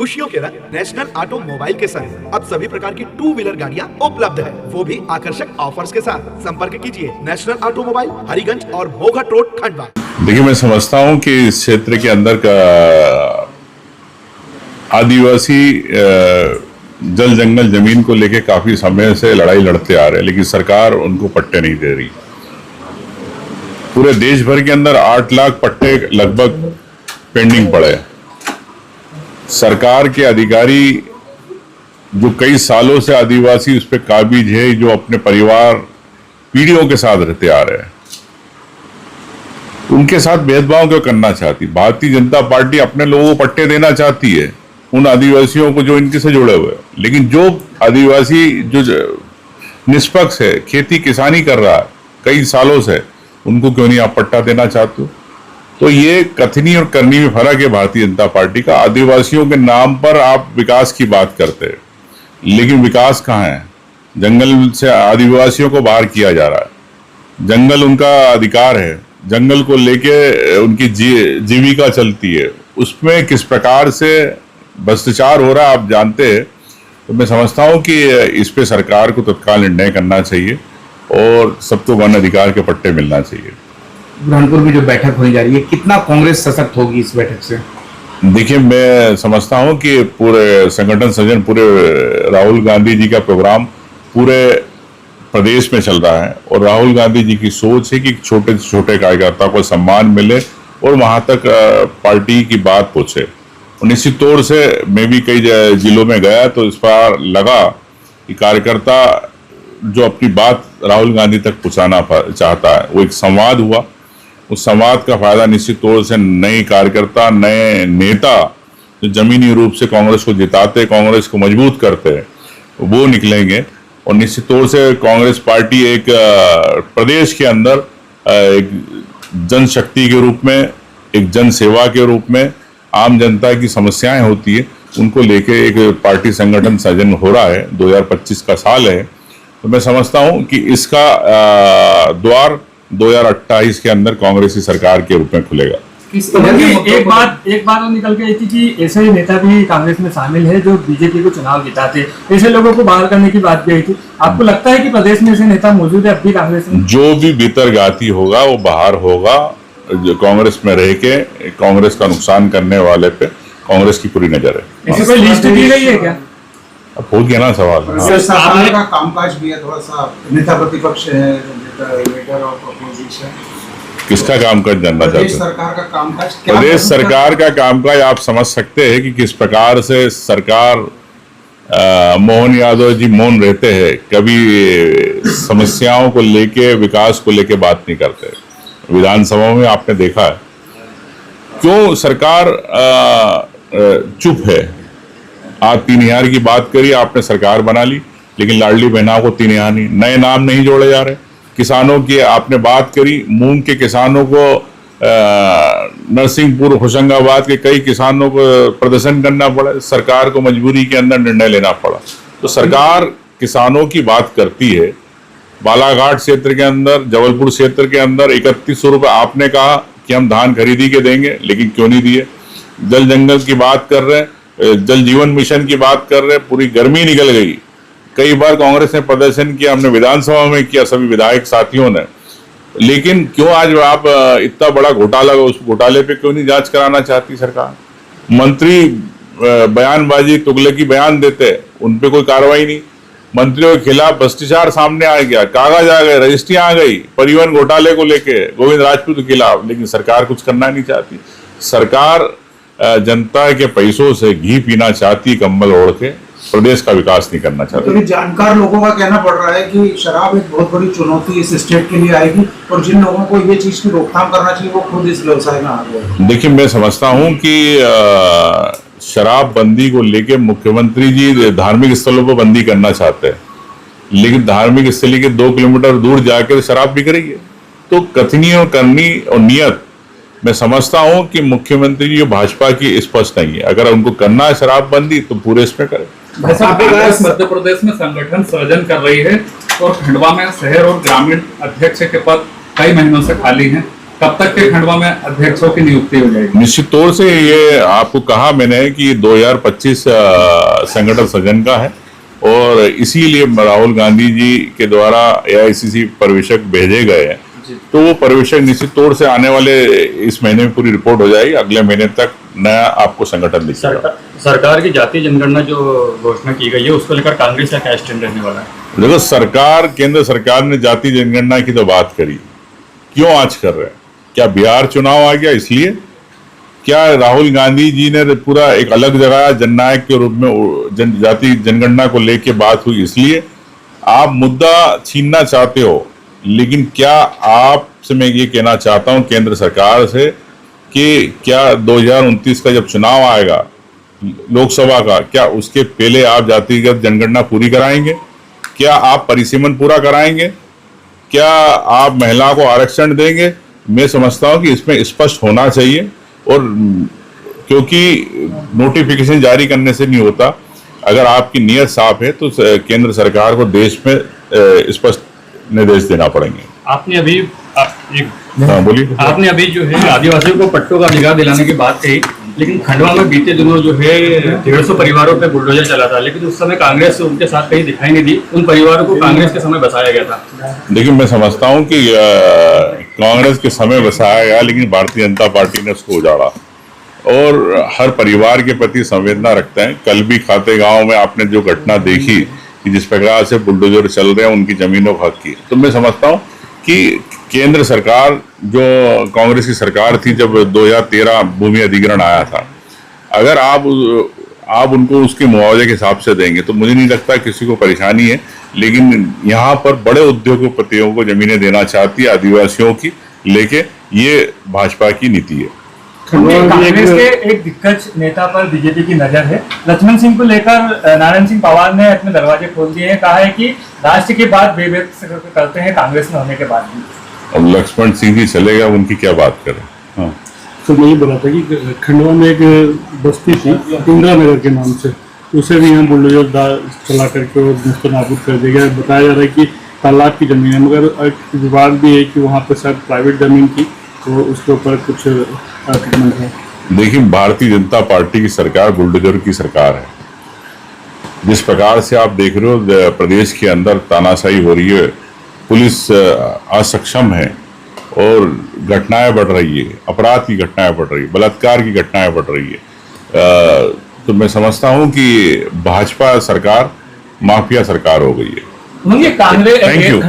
खुशियों के रंग नेशनल ऑटोमोबाइल के संग अब सभी प्रकार की टू व्हीलर गाड़ियां उपलब्ध है, वो भी आकर्षक ऑफर्स के साथ। संपर्क कीजिए नेशनल ऑटोमोबाइल, हरिगंज और मोघट रोड, खंडवा। देखिए, मैं समझता हूं कि इस क्षेत्र के अंदर का आदिवासी जल जंगल जमीन को लेके काफी समय से लड़ाई लड़ते आ रहे हैं, लेकिन सरकार उनको पट्टे नहीं दे रही। पूरे देश भर के अंदर 8 लाख पट्टे लगभग पेंडिंग पड़े। सरकार के अधिकारी जो कई सालों से आदिवासी उस पर काबिज है, जो अपने परिवार पीढ़ियों के साथ रहते आ रहे हैं, उनके साथ भेदभाव क्यों करना चाहती? भारतीय जनता पार्टी अपने लोगों को पट्टे देना चाहती है, उन आदिवासियों को जो इनके से जुड़े हुए हैं, लेकिन जो आदिवासी जो निष्पक्ष है, खेती किसानी कर रहा है कई सालों से, उनको क्यों नहीं आप पट्टा देना चाहते हो? तो ये कथनी और करनी में फर्क है भारतीय जनता पार्टी का। आदिवासियों के नाम पर आप विकास की बात करते हैं, लेकिन विकास कहाँ है? जंगल से आदिवासियों को बाहर किया जा रहा है। जंगल उनका अधिकार है, जंगल को लेके उनकी जीविका चलती है, उसमें किस प्रकार से भ्रष्टाचार हो रहा है आप जानते हैं। तो मैं समझता हूं कि इस पे सरकार को तत्काल निर्णय करना चाहिए और सबको वन अधिकार के पट्टे मिलना चाहिए। बुरहानपुर में जो बैठक होने जा रही है, कितना कांग्रेस सशक्त होगी इस बैठक से? देखिए, मैं समझता हूं कि पूरे संगठन सृजन, पूरे राहुल गांधी जी का प्रोग्राम पूरे प्रदेश में चल रहा है और राहुल गांधी जी की सोच है कि छोटे से छोटे कार्यकर्ता को सम्मान मिले और वहां तक पार्टी की बात पहुंचे। और निश्चित तौर से मैं भी कई जिलों में गया तो इस बार लगा कि कार्यकर्ता जो अपनी बात राहुल गांधी तक पहुंचाना चाहता है, वो एक संवाद हुआ। उस संवाद का फायदा निश्चित तौर से नए कार्यकर्ता, नए नेता जो जमीनी रूप से कांग्रेस को जिताते, कांग्रेस को मजबूत करते हैं, वो निकलेंगे। और निश्चित तौर से कांग्रेस पार्टी एक प्रदेश के अंदर एक जनशक्ति के रूप में, एक जन सेवा के रूप में, आम जनता की समस्याएं होती है उनको लेके एक पार्टी संगठन सृजन हो रहा है। 2025 का साल है, तो मैं समझता हूं कि इसका द्वार 2028 के अंदर कांग्रेस की सरकार के रूप में खुलेगा। एक बात और निकल के आई थी कि ऐसे नेता भी कांग्रेस में शामिल है जो बीजेपी को चुनाव जिताते, ऐसे लोगों को बाहर करने की बात भी आई थी। आपको लगता है कि प्रदेश में ऐसे नेता मौजूद है अब भी कांग्रेस में? जो भी भीतरघाती होगा वो बाहर होगा। जो कांग्रेस में रह के कांग्रेस का नुकसान करने वाले पे कांग्रेस की पूरी नजर है। ऐसी कोई लिस्ट दी गई है क्या? अब हो गया ना सवाल। सरकार का कामकाज भी है, थोड़ा सा नेता प्रतिपक्ष है, लीडर ऑफ अपोजिशन, किसका कामकाज जानना चाहते हैं? सरकार का कामकाज, प्रदेश सरकार का कामकाज आप समझ सकते हैं कि किस प्रकार से सरकार, मोहन यादव जी मौन रहते हैं, कभी समस्याओं को लेके, विकास को लेके बात नहीं करते। विधानसभा में आपने देखा है क्यों सरकार चुप है। आज 3000 की बात करी, आपने सरकार बना ली, लेकिन लाडली बहना को 3000 नहीं, नए नाम नहीं जोड़े जा रहे। किसानों की आपने बात करी, मूंग के किसानों को, नरसिंहपुर, होशंगाबाद के कई किसानों को प्रदर्शन करना पड़ा, सरकार को मजबूरी के अंदर निर्णय लेना पड़ा। तो सरकार किसानों की बात करती है। बालाघाट क्षेत्र के अंदर, जबलपुर क्षेत्र के अंदर 3100 रुपये आपने कहा कि हम धान खरीदी के देंगे, लेकिन क्यों नहीं दिए? जल जंगल की बात कर रहे हैं, जल जीवन मिशन की बात कर रहे हैं, पूरी गर्मी निकल गई। कई बार कांग्रेस ने प्रदर्शन किया, हमने विधानसभा में किया, सभी विधायक साथियों ने, लेकिन क्यों आज आप इतना बड़ा घोटाला, उस घोटाले पे क्यों नहीं जांच कराना चाहती सरकार? मंत्री बयानबाजी, तुगलकी बयान देते, उन पे कोई कार्रवाई नहीं। मंत्रियों के खिलाफ भ्रष्टाचार सामने आ गया, कागज आ गए, रजिस्ट्री आ गई परिवहन घोटाले को लेके गोविंद राजपूत के खिलाफ, लेकिन सरकार कुछ करना नहीं चाहती। सरकार जनता के पैसों से घी पीना चाहती, कंबल ओढ़ के, प्रदेश का विकास नहीं करना चाहती। तो जानकार लोगों का कहना पड़ रहा है कि शराब एक बहुत बड़ी चुनौती इस स्टेट के लिए आएगी और जिन लोगों को ये चीज की रोकथाम करना चाहिए वो खुद इस व्यवसाय में आ गए। देखिए, मैं समझता हूँ कि शराब बंदी को लेके मुख्यमंत्री जी धार्मिक स्थलों पर बंदी करना चाहते हैं, लेकिन धार्मिक स्थली के 2 किलोमीटर दूर जाकर शराब बिक रही है। तो कथनी और करनी और नियत, मैं समझता हूं कि मुख्यमंत्री जी भाजपा की स्पष्ट नहीं है। अगर उनको करना है शराब बंदी तो पूरे इसमें करें। मध्य प्रदेश में संगठन सृजन कर रही है और खंडवा में शहर और ग्रामीण अध्यक्ष के पद कई महीनों से खाली हैं। कब तक के खंडवा में अध्यक्षों की नियुक्ति हो जाएगी? निश्चित तौर से ये आपको कहा मैंने कि 2025 संगठन सृजन का है और इसीलिए राहुल गांधी जी के द्वारा एआईसीसी पर्यवेक्षक भेजे गए हैं। तो वो पर्यवेक्षक निश्चित तौर से आने वाले इस महीने में पूरी रिपोर्ट हो जाएगी, अगले महीने तक नया आपको संगठन दिखेगा। सरकार की जातीय जनगणना जो घोषणा की गई है उसको लेकर कांग्रेस का क्या स्टैंड रहने वाला है? देखो, केंद्र सरकार ने जातीय जनगणना की तो बात करी, क्यों आज कर रहे हैं? क्या बिहार चुनाव आ गया इसलिए? क्या राहुल गांधी जी ने पूरा एक अलग जगह जननायक के रूप में जातीय जनगणना को लेके बात हुई इसलिए? आप मुद्दा छीनना चाहते हो, लेकिन क्या आपसे मैं ये कहना चाहता हूं केंद्र सरकार से कि क्या 2029 का जब चुनाव आएगा लोकसभा का, क्या उसके पहले आप जातिगत जनगणना पूरी कराएंगे? क्या आप परिसीमन पूरा कराएंगे? क्या आप महिला को आरक्षण देंगे? मैं समझता हूं कि इसमें स्पष्ट होना चाहिए, और क्योंकि नोटिफिकेशन जारी करने से नहीं होता, अगर आपकी नीयत साफ है तो केंद्र सरकार को देश में स्पष्ट निर्देश देना पड़ेंगे। आपने अभी हाँ, बोलिए। आपने अभी जो है आदिवासियों को पट्टों का अधिकार दिलाने की बात कही, लेकिन खंडवा में बीते दिनों जो है 150 परिवारों पे बुलडोजर चला था, लेकिन उस समय कांग्रेस उनके साथ कहीं दिखाई नहीं दी। उन परिवारों को कांग्रेस के समय बसाया गया था। देखिए, मैं समझता हूं कि कांग्रेस के समय बसाया गया, लेकिन भारतीय जनता पार्टी ने उसको उजाड़ा और हर परिवार के प्रति संवेदना रखते हैं। कल भी खाते गांव में आपने जो घटना देखी कि जिस प्रकार से बुलडोजर चल रहे हैं उनकी जमीनों को हक की, तो मैं समझता हूं कि केंद्र सरकार जो कांग्रेस की सरकार थी जब 2013 भूमि अधिग्रहण आया था, अगर आप उनको उसके मुआवजे के हिसाब से देंगे तो मुझे नहीं लगता किसी को परेशानी है। लेकिन यहाँ पर बड़े उद्योगपतियों को जमीनें देना चाहती है आदिवासियों की लेके, ये भाजपा की नीति है। कांग्रेस के एक दिग्गज नेता पर बीजेपी की नजर है। लक्ष्मण सिंह को लेकर नारायण सिंह पवार ने अपने दरवाजे खोल दिए हैं, कहा है कि राष्ट्र की बात बेबस करते हैं कांग्रेस में होने के बाद भी। अब लक्ष्मण सिंह जी चले गए, उनकी क्या बात करें। हाँ, तो मैं ये बोला था कि खंडवा में एक बस्ती थी इंदिरा नगर के नाम से, उसे भी यहाँ बुलडोजर चला करके और नष्ट नाबूद कर दिया गया। बताया जा रहा है कि तालाब की जमीन है, मगर एक विवाद भी है कि वहाँ पर शायद प्राइवेट जमीन थी, तो उसके ऊपर कुछ कितना है। देखिए, भारतीय जनता पार्टी की सरकार बुलडोजर की सरकार है। जिस प्रकार से आप देख रहे हो प्रदेश के अंदर तानाशाही हो रही है, पुलिस असक्षम है और घटनाएं बढ़ रही है, अपराध की घटनाएं बढ़ रही है, बलात्कार की घटनाएं बढ़ रही है। तो मैं समझता हूं कि भाजपा सरकार माफिया सरकार हो गई है। Congress thank you.